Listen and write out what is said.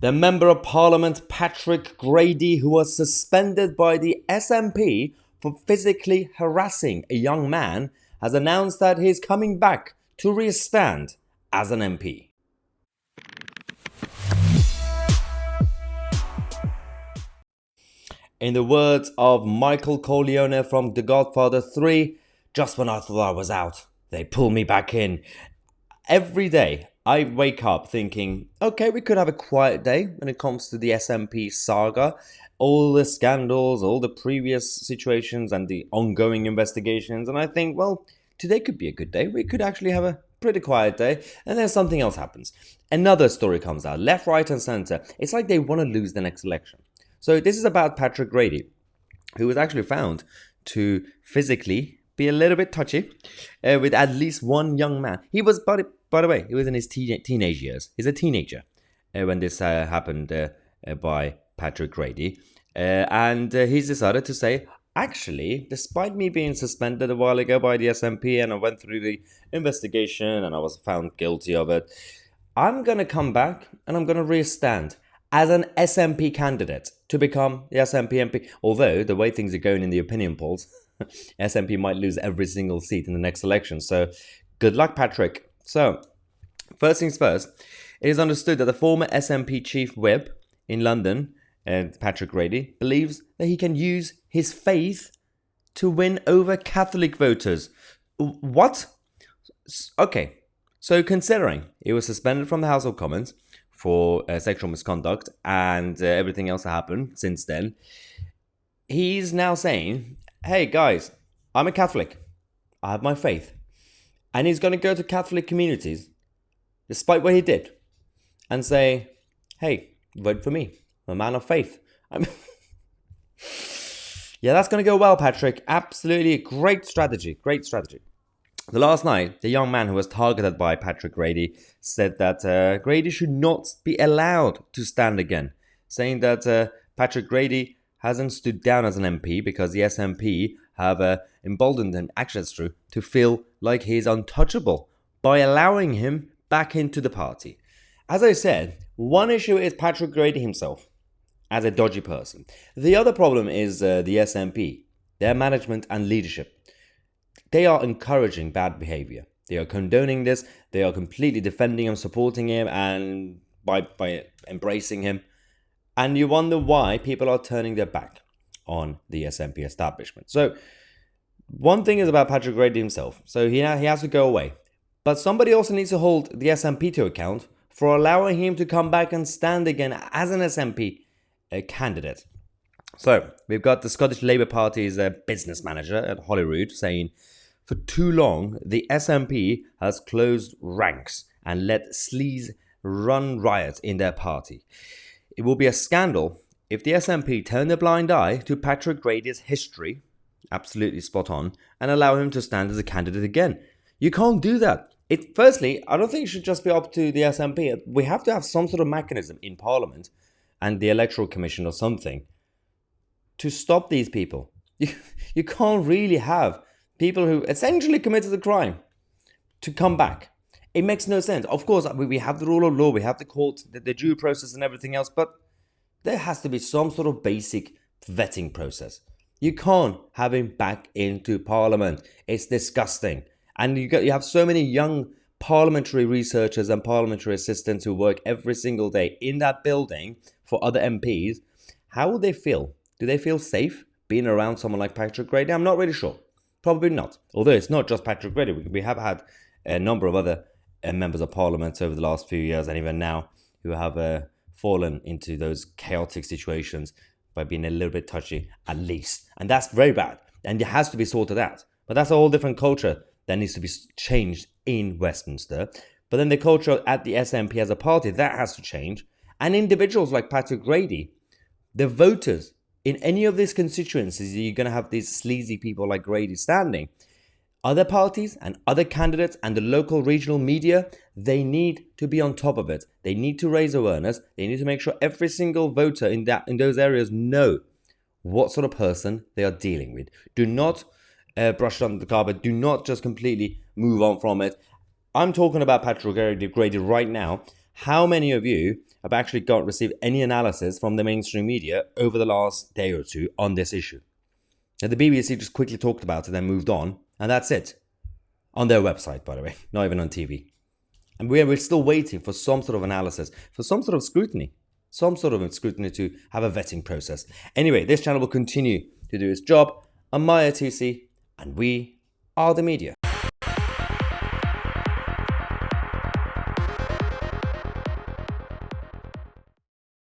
The Member of Parliament Patrick Grady, who was suspended by the SNP for physically harassing a young man, has announced that he is coming back to re-stand as an MP. In the words of Michael Corleone from The Godfather 3, just when I thought I was out, they pull me back in. Every day, I wake up thinking, okay, we could have a quiet day when it comes to the SNP saga. All the scandals, all the previous situations and the ongoing investigations. And I think, well, today could be a good day. We could actually have a pretty quiet day. And then something else happens. Another story comes out, left, right and centre. It's like they want to lose the next election. So this is about Patrick Grady, who was actually found to physically be a little bit touchy with at least one young man. He was, by the way, he was in his teenage years. He's a teenager when this happened by Patrick Grady. And he's decided to say, actually, despite me being suspended a while ago by the SNP and I went through the investigation and I was found guilty of it, I'm going to come back and I'm going to re-stand as an SNP candidate to become the SNP MP. Although, the way things are going in the opinion polls, SNP might lose every single seat in the next election. So, good luck, Patrick. So, first things first, it is understood that the former SNP chief whip in London, Patrick Grady, believes that he can use his faith to win over Catholic voters. What? Okay, so considering he was suspended from the House of Commons for sexual misconduct and everything else that happened since then, he's now saying, hey guys, I'm a Catholic. I have my faith. And he's going to go to Catholic communities, despite what he did, and say, hey, vote for me. I'm a man of faith. Yeah, that's going to go well, Patrick. Absolutely great strategy. Great strategy. The last night, the young man who was targeted by Patrick Grady said that Grady should not be allowed to stand again, saying that Patrick Grady hasn't stood down as an MP because the SNP have emboldened him, actually that's true, to feel like he's untouchable by allowing him back into the party. As I said, one issue is Patrick Grady himself as a dodgy person. The other problem is the SNP, their management and leadership. They are encouraging bad behavior. They are condoning this. They are completely defending him, supporting him, and by embracing him. And you wonder why people are turning their back on the SNP establishment. So one thing is about Patrick Grady himself. So he has to go away. But somebody also needs to hold the SNP to account for allowing him to come back and stand again as an SNP candidate. So we've got the Scottish Labour Party's business manager at Holyrood saying, for too long, the SNP has closed ranks and let sleaze run riot in their party. It will be a scandal if the SNP turn a blind eye to Patrick Grady's history, absolutely spot on, and allow him to stand as a candidate again. You can't do that. Firstly, I don't think it should just be up to the SNP. We have to have some sort of mechanism in Parliament and the Electoral Commission or something to stop these people. You can't really have people who essentially committed a crime to come back. It makes no sense. Of course, we have the rule of law, we have the court, the due process and everything else, but there has to be some sort of basic vetting process. You can't have him back into Parliament. It's disgusting. And you have so many young parliamentary researchers and parliamentary assistants who work every single day in that building for other MPs. How will they feel? Do they feel safe being around someone like Patrick Grady? I'm not really sure. Probably not. Although it's not just Patrick Grady. We have had a number of other members of Parliament over the last few years and even now who have fallen into those chaotic situations by being a little bit touchy at least. And that's very bad. And it has to be sorted out. But that's a whole different culture that needs to be changed in Westminster. But then the culture at the SNP as a party, that has to change. And individuals like Patrick Grady, the voters in any of these constituencies, you're going to have these sleazy people like Grady standing. Other parties and other candidates and the local regional media, they need to be on top of it. They need to raise awareness. They need to make sure every single voter in those areas know what sort of person they are dealing with. Do not brush it under the carpet. Do not just completely move on from it. I'm talking about Patrick Grady right now. How many of you have actually received any analysis from the mainstream media over the last day or two on this issue? Now, the BBC just quickly talked about it and moved on, and that's it. On their website, by the way, not even on TV. And we're still waiting for some sort of analysis, for some sort of scrutiny to have a vetting process. Anyway, this channel will continue to do its job. I'm Mahyar Tousi, and we are the media.